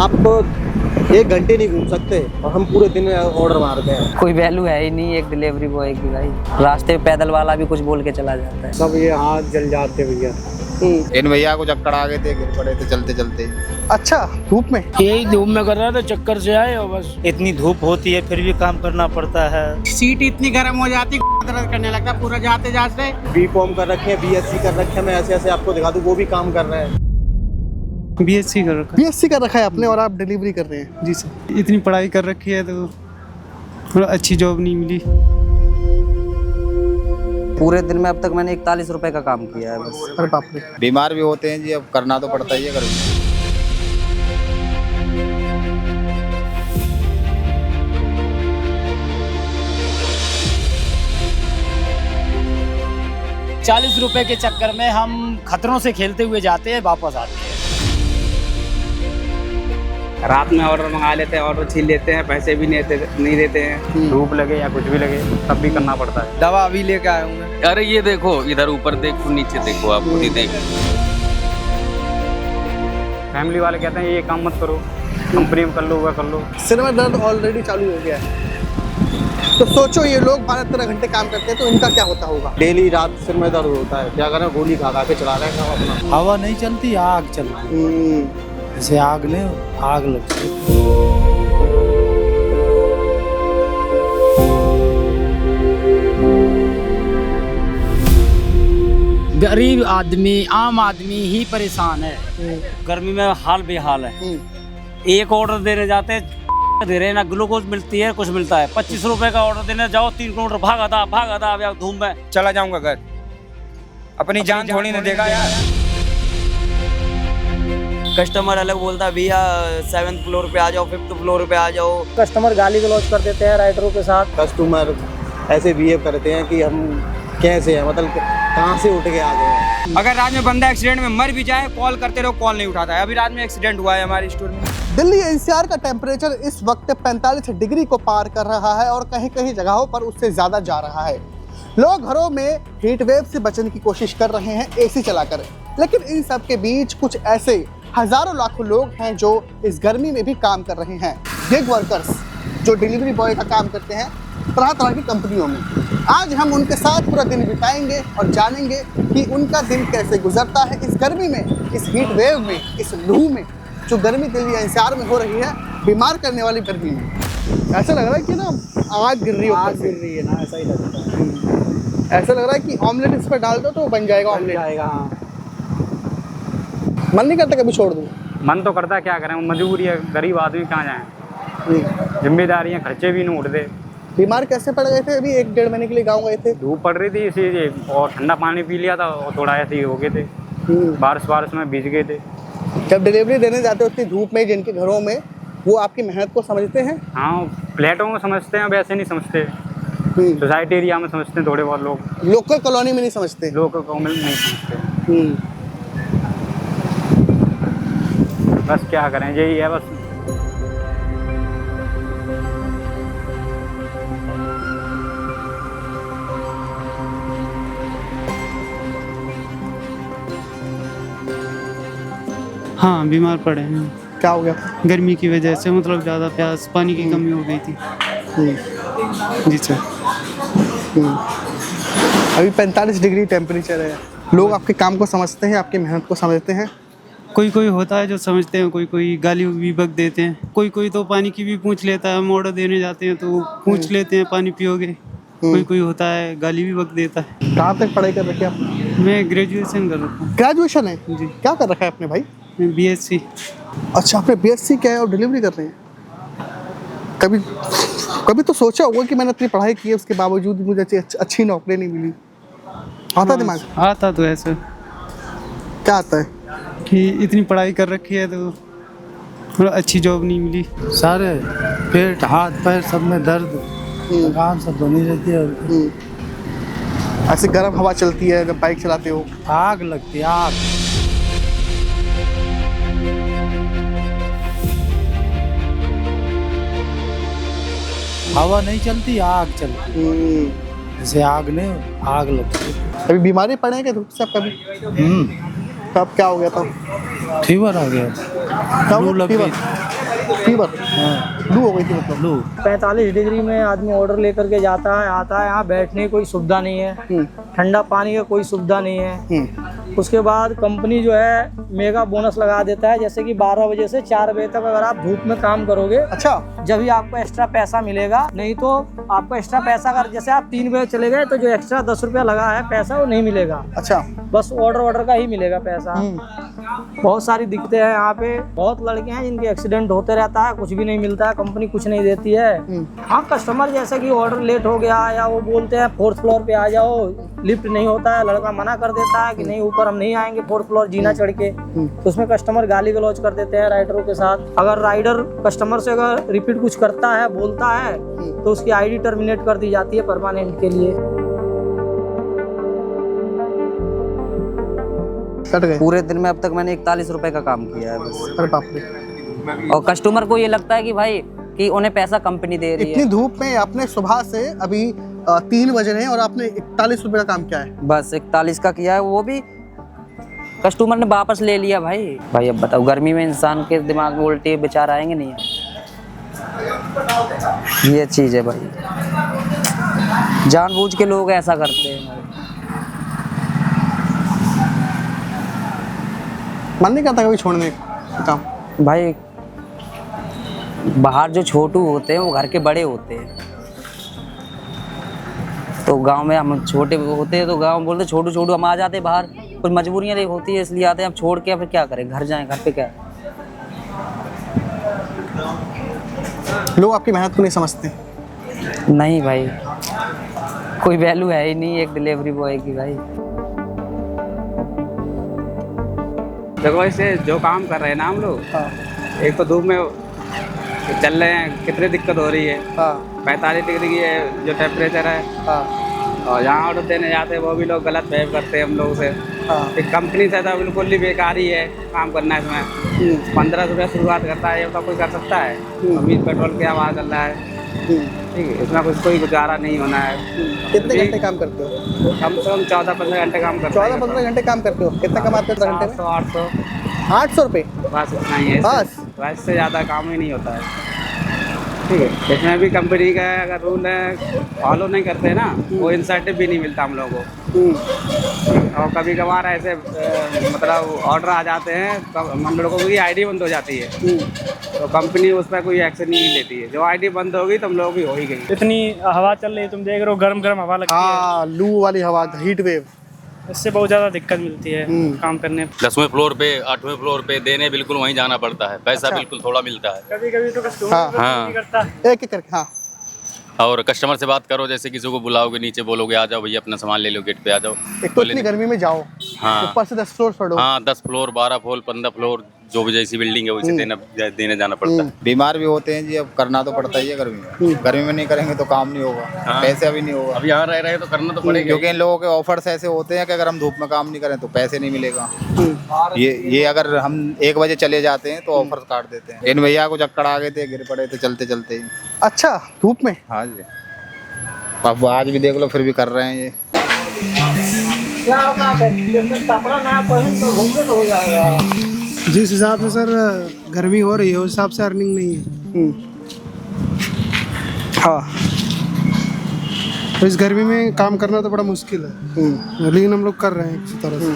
आप 1 घंटे नहीं घूम सकते और हम पूरे दिन ऑर्डर मारते हैं। कोई वैल्यू है ही नहीं एक डिलीवरी बॉय की भाई। रास्ते में पैदल वाला भी कुछ बोल के चला जाता है। सब ये हाथ जल जाते भैया। इन भैया को चक्कर आ गए थे, गिर पड़े थे चलते चलते। अच्छा, धूप में? यही धूप में कर रहा था, चक्कर से आए और बस। इतनी धूप होती है फिर भी काम करना पड़ता है। सीट इतनी गर्म हो जाती दर्द करने लगता पूरा जाते जाते। बीकॉम कर रखे हैं, बीएससी कर रखे हैं, मैं ऐसे ऐसे आपको दिखा दूं वो भी काम कर रहे हैं। बीएससी कर रखा है। बीएससी कर रखा है आपने और आप डिलीवरी कर रहे हैं? जी सर, इतनी पढ़ाई कर रखी है तो थोड़ा अच्छी जॉब नहीं मिली। पूरे दिन में अब तक मैंने 41 रुपए का काम किया है बस। अरे बाप रे। बीमार भी होते हैं जी, अब करना तो पड़ता ही है घर में। 40 रुपए के चक्कर में हम खतरों से खेलते हुए जाते हैं, वापस आते हैं। रात में ऑर्डर मंगा लेते हैं, ऑर्डर छीन लेते हैं, पैसे भी नहीं देते हैं। धूप लगे या कुछ भी लगे तब भी करना पड़ता है। दवा अभी लेके आया हूँ मैं। अरे ये देखो, इधर ऊपर देखो नीचे देखो, आप खुद ही देखो। फैमिली वाले कहते हैं ये काम मत करो, कंपनी में कर लो, वह कर लो। सिर में दर्द ऑलरेडी चालू हो गया है, तो सोचो ये लोग 12-13 घंटे काम करते हैं तो इनका क्या होता होगा। डेली रात सिर में दर्द होता है, क्या करें, गोली खा के चला रहे हैं अपना। हवा नहीं चलती, आग चलती। जैसे आग ले, आग लगती। गरीब आदमी, आम आदमी ही परेशान है। गर्मी में हाल बेहाल है। एक ऑर्डर देने जाते हैं, दे रहे हैं ना, ग्लूकोज मिलती है, कुछ मिलता है। 25 रुपए का ऑर्डर देने जाओ, 3 किलोमीटर भागा था धूम में। चला जाऊंगा घर, अपनी जान थोड़ी ना देगा यार। कस्टमर अलग बोलता है, भैया 7th फ्लोर पे आ जाओ, 5th फ्लोर पे आ जाओ। कस्टमर गाली गलौज कर देते हैं राइडरों के साथ। कस्टमर ऐसे बिहेव करते हैं कि हम कैसे हैं, मतलब कहाँ से उठ के आ गए हैं। अगर रात में बंदा एक्सीडेंट में मर भी जाए, कॉल करते रहो, कॉल नहीं उठाता है। अभी रात में एक्सीडेंट हुआ है हमारे स्टोर में। दिल्ली एनसीआर का टेम्परेचर इस वक्त 45 डिग्री को पार कर रहा है और कहीं कहीं जगहों पर उससे ज्यादा जा रहा है। लोग घरों में हीट वेव से बचने की कोशिश कर रहे हैं एसी चलाकर, लेकिन इन सब के बीच कुछ ऐसे हजारों लाखों लोग हैं जो इस गर्मी में भी काम कर रहे हैं। गिग वर्कर्स जो डिलीवरी बॉय का काम करते हैं तरह तरह की कंपनियों में। आज हम उनके साथ पूरा दिन बिताएंगे और जानेंगे कि उनका दिन कैसे गुजरता है इस गर्मी में, इस हीट वेव में, इस लू में जो गर्मी दिल्ली एनसीआर में हो रही है, बीमार करने वाली गर्मी में। ऐसा लग रहा है कि ना आग गिर रही है ना, ऐसा ही लगता है। ऐसा लग रहा है कि ऑमलेट इस पर डाल दो तो बन जाएगा ऑमलेट। मन नहीं करता कभी छोड़ दूँ? मन तो करता है, क्या करें, मजबूरी है, गरीब आदमी कहाँ जाएं। जिम्मेदारी है, खर्चे भी नहीं उठते। बीमार कैसे पड़ गए थे? अभी 1-1.5 महीने के लिए गाँव गए थे। धूप पड़ रही थी इसीलिए, और ठंडा पानी पी लिया था और थोड़ा ऐसे ही हो गए थे। बारिश में भीग गए थे। जब डिलीवरी देने जाते हो इतनी धूप में, जिनके घरों में, वो आपकी मेहनत को समझते हैं? हाँ, फ्लैटों में समझते हैं, वैसे नहीं समझते। सोसाइटी एरिया में समझते हैं थोड़े बहुत लोग। लोकल कॉलोनी में नहीं समझते। लोकल कॉलोनी नहीं समझते। बस क्या करें, यही है बस। हाँ, बीमार पड़े हैं। क्या हो गया? गर्मी की वजह से, मतलब ज़्यादा प्यास, पानी की कमी हो गई थी। जी सर। अभी 45 डिग्री टेम्परेचर है। लोग आपके काम को समझते हैं, आपकी मेहनत को समझते हैं? कोई कोई होता है जो समझते हैं, कोई कोई गाली भी बक देते हैं, कोई कोई तो पानी की भी पूछ लेता है। हम ऑर्डर देने जाते हैं तो पूछ लेते हैं, पानी पियोगे। कोई कोई होता है गाली भी बक देता है। कहाँ तक पढ़ाई कर रखी है आप? मैं ग्रेजुएशन कर रखा हूँ। ग्रेजुएशन है जी। क्या कर रखा है आपने भाई? मैं बीएससी। अच्छा, आपने बीएससी किया है और डिलीवरी कर रहे हैं। कभी तो सोचा होगा कि मैंने इतनी पढ़ाई की है, उसके बावजूद मुझे अच्छी नौकरी नहीं मिली। आता दिमाग? आता तो है सर। क्या आता है? कि इतनी पढ़ाई कर रखी है तो थोड़ा अच्छी जॉब नहीं मिली। सारे पेट, हाथ, पैर सब में दर्द, थकान सब बनी रहती है। ऐसे गर्म हवा चलती है जब बाइक चलाते हो? आग लगती है, आग। हवा नहीं चलती, आग चलती। जैसे आग ने, आग लगती है। अभी बीमारी पड़े हैं क्या धूप से? कभी कब क्या हो गया था? फीवर आ गया, क्या लू हुआ? लग गई, फीवर लू हो गई थी मतलब। लू 45 डिग्री में आदमी ऑर्डर लेकर के जाता है, आता है, यहाँ बैठने की कोई सुविधा नहीं है, ठंडा पानी का कोई सुविधा नहीं है। उसके बाद कंपनी जो है मेगा बोनस लगा देता है, जैसे कि 12 बजे से 4 बजे तक अगर आप धूप में काम करोगे, अच्छा, जब ही आपको एक्स्ट्रा पैसा मिलेगा, नहीं तो आपको एक्स्ट्रा पैसा अगर जैसे आप 3 बजे चले गए तो जो एक्स्ट्रा 10 रुपया लगा है पैसा वो नहीं मिलेगा। अच्छा, बस ऑर्डर का ही मिलेगा पैसा। बहुत सारी दिक्कतें हैं यहाँ पे, बहुत लड़के हैं जिनके एक्सीडेंट होते रहता है, कुछ भी नहीं मिलता है, कंपनी कुछ नहीं देती है। हाँ, कस्टमर जैसे कि ऑर्डर लेट हो गया या वो बोलते हैं 4th फ्लोर पे आ जाओ, लिफ्ट नहीं होता है, लड़का मना कर देता है कि नहीं ऊपर हम नहीं आएंगे 4th फ्लोर जीना चढ़ के, तो उसमें कस्टमर गाली गलौज कर देते हैं राइडरों के साथ। अगर राइडर कस्टमर से अगर रिपीट कुछ करता है, बोलता है, तो उसकी आईडी टर्मिनेट कर दी जाती है परमानेंट के लिए। कट गए पूरे दिन में अब तक मैंने 41 रुपए का काम किया है बस। अरे बाप रे। और कस्टमर को ये लगता है कि भाई कि उन्हें पैसा कंपनी दे रही इतनी है। धूप में आपने सुबह से अभी 3 बज रहे हैं और आपने 41 रुपए का काम किया है? बस 41 का किया है, वो भी कस्टमर ने वापस ले लिया। भाई अब बताओ, गर्मी में इंसान के दिमाग में उल्टे विचार आएंगे नहीं? ये चीज़ है भाई, जानबूझ के लोग ऐसा करते हैं। मन नहीं करता कभी छोड़ने का काम? भाई बाहर जो छोटू होते हैं वो घर के बड़े होते हैं, तो गांव में हम छोटे होते हैं तो गांव में बोलते छोटू छोटू, हम आ जाते हैं बाहर, कुछ मजबूरियां होती है इसलिए आते हैं। अब छोड़ के फिर क्या करें, घर जाएं, घर पे क्या? लोग आपकी मेहनत को नहीं समझते? नहीं भाई, कोई वैल्यू है ही नहीं एक डिलीवरी बॉय की भाई। देखो ऐसे जो काम कर रहे हैं ना हम लोग, एक तो धूप में चल रहे हैं, कितनी दिक्कत हो रही है। 45 डिग्री की है जो टेम्परेचर है, और जहाँ ऑर्डर देने जाते हैं वो भी लोग गलत बिहेव करते हैं हम लोगों से। एक कंपनी से तो बिल्कुल ही बेकार ही है काम करना। इसमें 15 रुपये शुरुआत करता है, ये तो कोई कर सकता है? 20 पेट्रोल क्या भाव चल रहा है, ठीक है, इसमें कुछ कोई गुजारा नहीं होना है। कितने घंटे काम करते हो? कम से कम 14-15 घंटे काम करते हैं। 14-15 घंटे काम करते हो? कितना कमाते हो घंटे में? 800 रुपये बस इतना ही है, बस? इससे ज़्यादा काम ही नहीं होता है, ठीक है। इसमें भी कंपनी का अगर रूल है फॉलो नहीं करते ना, वो इंसेंटिव भी नहीं मिलता हम लोगों को। और कभी कभार ऐसे मतलब ऑर्डर आ जाते हैं, हम लोगों की आईडी बंद हो जाती है, तो कंपनी उस पर कोई एक्शन नहीं लेती है। जो आईडी बंद होगी तो हम लोगों की हो ही गई। इतनी हवा चल रही है, तुम देख रहे हो, गर्म गर्म हवा लगती हाँ, लू वाली हवा, हीट वेव, इससे बहुत ज़्यादा दिक्कत मिलती है काम करने। 10वें फ्लोर पे 8वें फ्लोर पे देने बिल्कुल वहीं जाना पड़ता है, पैसा बिल्कुल थोड़ा मिलता है। कभी कभी तो कस्टमर हाँ। नहीं करता, एक एक करके। हाँ, और कस्टमर से बात करो, जैसे किसी को बुलाओगे, नीचे बोलोगे आ जाओ भैया अपना सामान ले लो, गेट पे आ जाओ। एक तो इतनी गर्मी में जाओ, हाँ। ऊपर से 10 फ्लोर चढ़ो। हाँ, 10 फ्लोर 12 फ्लोर 15 फ्लोर जो भी जैसी बिल्डिंग है वैसे देने जाना पड़ता है। बीमार भी होते हैं जी, अब करना तो पड़ता ही है गर्मी में। गर्मी में नहीं करेंगे तो काम नहीं होगा, पैसे अभी नहीं होगा। अब यहाँ रह रहे तो करना तो पड़ेगा, क्योंकि इन लोगों के ऑफर्स ऐसे होते हैं कि अगर हम धूप में काम नहीं करें तो पैसे नहीं मिलेगा। ये अगर हम 1 बजे चले जाते हैं तो ऑफर्स काट देते हैं। इन भैया को चक्कर आ गए थे, गिर पड़े थे चलते चलते ही। अच्छा, धूप में? हाँ जी, अब आज भी देख लो फिर भी कर रहे हैं ये। जिस हिसाब से सर गर्मी हो रही है उस हिसाब से अर्निंग नहीं है। हाँ, तो इस गर्मी में काम करना तो बड़ा मुश्किल है, लेकिन हम लोग कर रहे हैं किसी तरह से।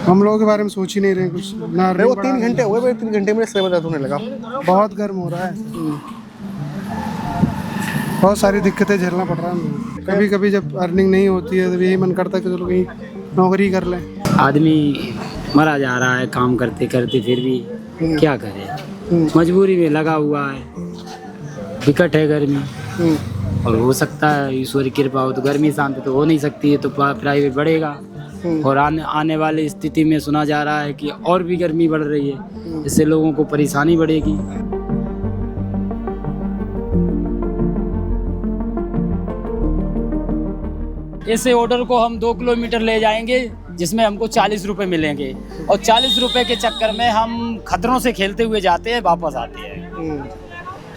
हम लोगों के बारे में सोच ही नहीं रहे कुछ ना। वो 3 घंटे हुए, मेरे 3 घंटे में सिर में दर्द होने लगा। बहुत गर्म हो रहा है, बहुत सारी दिक्कतें झेलना पड़ रहा है। कभी कभी जब अर्निंग नहीं होती है तो यही मन करता है कि चलो कहीं नौकरी कर लें। आदमी मरा जा रहा है काम करते करते, फिर भी क्या करे, मजबूरी में लगा हुआ है। विकट है गर्मी, और हो सकता है ईश्वर की कृपा हो तो गर्मी शांत तो हो नहीं सकती है, तो प्राइवेट बढ़ेगा। और आने वाली स्थिति में सुना जा रहा है कि और भी गर्मी बढ़ रही है, इससे लोगों को परेशानी बढ़ेगी। इस ऑर्डर को हम 2 किलोमीटर ले जाएंगे, जिसमें हमको 40 रुपये मिलेंगे, और 40 रुपये के चक्कर में हम खतरों से खेलते हुए जाते हैं, वापस आते हैं।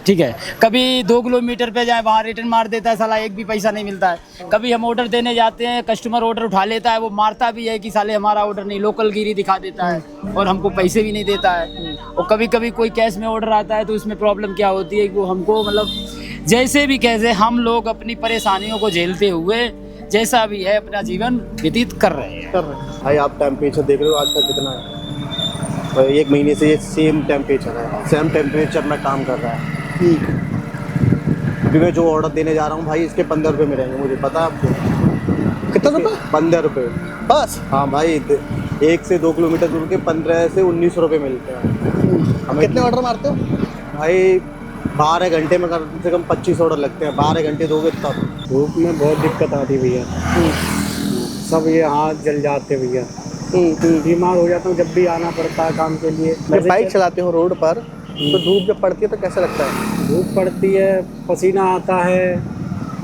ठीक है, कभी 2 किलोमीटर पे जाए वहाँ रिटर्न मार देता है साला, एक भी पैसा नहीं मिलता है। कभी हम ऑर्डर देने जाते हैं, कस्टमर ऑर्डर उठा लेता है, वो मारता भी है कि साले हमारा ऑर्डर नहीं, लोकल गिरी दिखा देता है और हमको पैसे भी नहीं देता है। और कभी कभी कोई कैश में ऑर्डर आता है तो उसमें प्रॉब्लम क्या होती है कि वो हमको मतलब जैसे भी कैसे हम लोग अपनी परेशानियों को झेलते हुए जैसा भी है अपना जीवन व्यतीत कर रहे हैं। भाई आप टेम्परेचर देख रहे हो आज का कितना है, तो 1 महीने से ये सेम टेम्परेचर है, सेम टेम्परेचर में काम कर रहा है। अभी मैं जो ऑर्डर देने जा रहा हूँ भाई इसके 15 रुपये मिलेंगे, मुझे पता है आपको। कितना रुपये? 15 रुपये बस। हाँ भाई, 1 से 2 किलोमीटर दूर के 15 से 19 रुपये मिलते हैं। हमें कितने ऑर्डर मारते हो भाई? 12 घंटे में कम से कम 25 ऑर्डर लगते हैं। 12 घंटे दोगे तब। धूप में बहुत दिक्कत आती है भैया, सब ये हाथ जल जाते भैया, बीमार हो जाता हूँ जब भी आना पड़ता है काम के लिए। जब बाइक चलाते हो रोड पर तो धूप जब पड़ती है तो कैसा लगता है? धूप पड़ती है, पसीना आता है,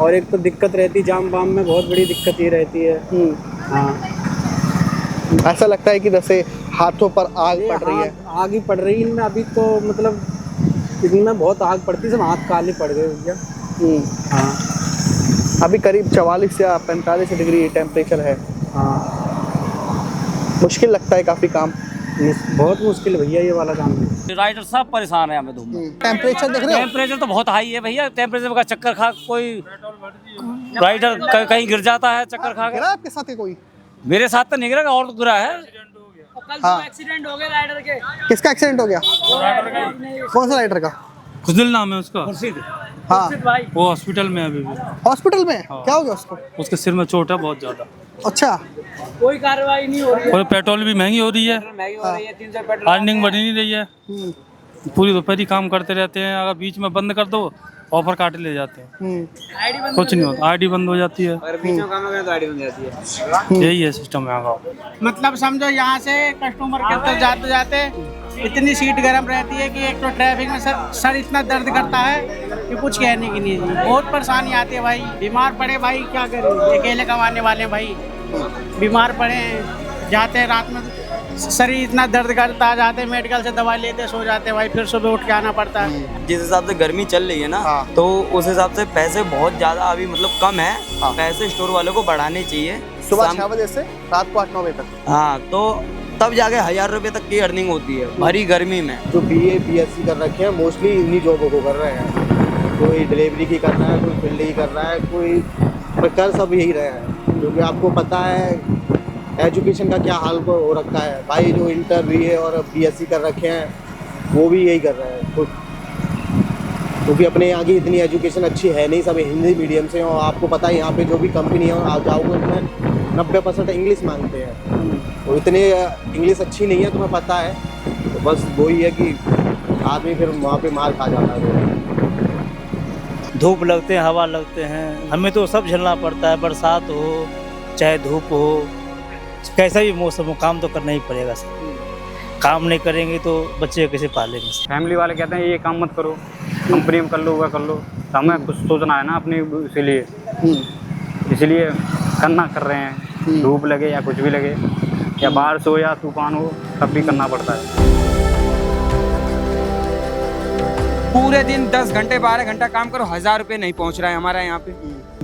और एक तो दिक्कत रहती है जाम वाम में, बहुत बड़ी दिक्कत ये रहती है। हाँ, ऐसा लगता है कि जैसे हाथों पर आग पड़ रही है। आग ही पड़ रही है इनमें अभी तो, मतलब इनमें बहुत आग पड़ती है, सब हाथ काले पड़ गए भैया। हाँ, अभी करीब 44 या 45 डिग्री टेम्परेचर है। हाँ, मुश्किल लगता है काफ़ी काम। बहुत मुश्किल भैया ये वाला काम। राइडर सब परेशान है हमें धूप में। टेम्परेचर देख रहे हो? टेम्परेचर तो बहुत हाई है भैया, टेम्परेचर का चक्कर खा कोई राइडर कहीं गिर जाता है चक्कर खा के। गिरा आपके साथ है कोई? मेरे साथ तो नहीं गिरा, और तो गिरा है। कल हाँ। एक्सीडेंट हो गया राइडर के। किसका एक्सीडेंट हो गया? कौन सा राइडर का? खुजल नाम है उसका। हाँ, वो हॉस्पिटल में है अभी भी। हॉस्पिटल में? क्या हो गया उसको? उसके सिर में चोट है बहुत ज्यादा। अच्छा, कोई कार्रवाई नहीं हो रही है। और पेट्रोल भी महंगी हो रही है, महंगी हो रही है, 300 पेट्रोल। अर्निंग बढ़ नहीं रही है। पूरी दोपहर ही काम करते रहते हैं, अगर बीच में बंद कर दो ऑफर काट ले जाते हैं, कुछ नहीं होता, आईडी बंद हो जाती है। अगर बीच में काम करें तो आईडी बन जाती है। यही है सिस्टम यहाँ का। मतलब समझो यहाँ से कस्टमर के अंदर जाते जाते इतनी सीट गर्म रहती है कि एक तो ट्रैफिक में सर इतना दर्द करता है कि कुछ कहने की नहीं है। बहुत परेशानी आती है भाई, बीमार पड़े भाई क्या करें, अकेले कमाने वाले हैं भाई, बीमार पड़े जाते हैं रात में शरीर इतना दर्द करता है, जाते मेडिकल से दवाई लेते सो जाते भाई, फिर सुबह उठ के आना पड़ता है। जिस हिसाब से गर्मी चल रही है ना, तो उस हिसाब से पैसे बहुत ज़्यादा अभी मतलब कम है। पैसे स्टोर वालों को बढ़ाने चाहिए। सुबह 6 बजे से रात को 8-9 बजे तक। हाँ, तो तब जाके 1000 रुपये तक की अर्निंग होती है भरी गर्मी में। जो BA BSc कर रखे हैं मोस्टली इन्हीं जॉबों को कर रहे हैं। कोई डिलीवरी की कर रहा है, कोई फील्ड की कर रहा है, कोई पर कर सब यही रहे हैं। क्योंकि आपको पता है एजुकेशन का क्या हाल को हो रखा है भाई। जो इंटर BA और BSc कर रखे हैं वो भी यही कर रहे हैं खुद, क्योंकि अपने यहाँ की इतनी एजुकेशन अच्छी है नहीं, सब हिंदी मीडियम से। और आपको पता है यहाँ पे जो भी कंपनी है आप जाओगे उसमें 90% इंग्लिश मांगते हैं, और इतनी इंग्लिश अच्छी नहीं है तुम्हें पता है। तो बस वही है कि आदमी फिर वहाँ पे मार खा जाता है। धूप लगते हैं, हवा लगते हैं, हमें तो सब झेलना पड़ता है, बरसात हो चाहे धूप हो, कैसा भी मौसम हो काम तो करना ही पड़ेगा सर। काम नहीं करेंगे तो बच्चे कैसे पालेंगे। फैमिली वाले कहते हैं ये काम मत करो, कंपनी में कर लो वह कर लो, तो हमें कुछ सोचना है ना अपने, इसीलिए करना कर रहे हैं। धूप लगे या कुछ भी लगे, या बारिश हो या तूफान हो, तब भी करना पड़ता है। पूरे दिन 10 घंटे 12 घंटा काम करो, 1000 रुपये नहीं पहुंच रहा है हमारा यहाँ पे।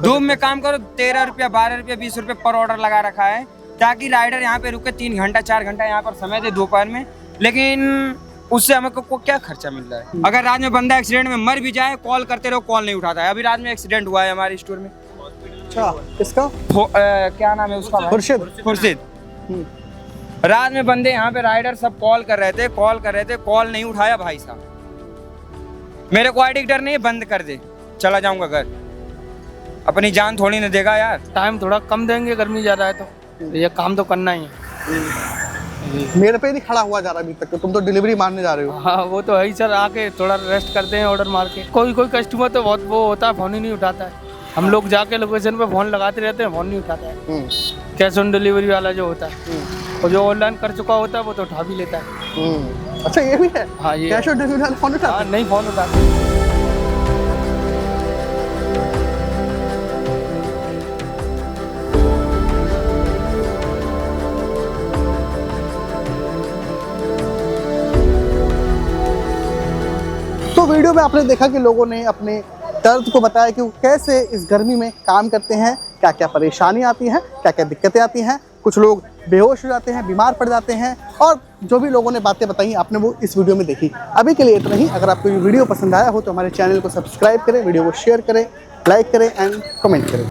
धूप में काम करो 13 रुपया 12 रुपया 20 रुपये पर ऑर्डर लगा रखा है, ताकि राइडर यहाँ पे रुके 3 घंटा 4 घंटा यहाँ पर समय दे दोपहर में। लेकिन उससे हमें को क्या खर्चा मिल रहा है? अगर रात में बंदा एक्सीडेंट में मर भी जाए, कॉल करते रहो, कॉल नहीं उठाता है। अभी रात में एक्सीडेंट हुआ है हमारे स्टोर में। अच्छा, किसका? क्या नाम है उसका? खुर्शीद। रात में बंदे यहाँ पे राइडर सब कॉल कर रहे थे, कॉल नहीं उठाया भाई साहब। मेरे को आईडी डर नहीं है, बंद कर दे, चला जाऊंगा घर, अपनी जान थोड़ी ना देगा यार। टाइम थोड़ा कम देंगे, गर्मी ज़्यादा है तो ये काम तो करना ही है। मेरे पे नहीं खड़ा हुआ जा रहा अभी तक, तुम तो डिलीवरी मारने जा रहे हो। हाँ वो तो है ही सर, आके थोड़ा रेस्ट करते हैं ऑर्डर मार के। कोई कोई कस्टमर तो बहुत वो होता है, फ़ोन ही नहीं उठाता है। हम लोग जाके लोकेशन पे फ़ोन लगाते रहते हैं, फ़ोन नहीं उठाता है। कैश ऑन डिलीवरी वाला जो होता है, और जो ऑनलाइन कर चुका होता है वो तो उठा भी लेता है। अच्छा ये भी है? हाँ ये कैश ऑन डिलीवरी वाला फ़ोन उठाता है? नहीं फ़ोन उठाते। तो तो वीडियो में आपने देखा कि लोगों ने अपने दर्द को बताया कि वो कैसे इस गर्मी में काम करते हैं, क्या क्या परेशानी आती हैं, क्या क्या दिक्कतें आती हैं। कुछ लोग बेहोश हो जाते हैं, बीमार पड़ जाते हैं, और जो भी लोगों ने बातें बताई आपने वो इस वीडियो में देखी। अभी के लिए इतना ही। अगर आपको ये वीडियो पसंद आया हो तो हमारे चैनल को सब्सक्राइब करें, वीडियो को शेयर करें, लाइक करें एंड कमेंट करें।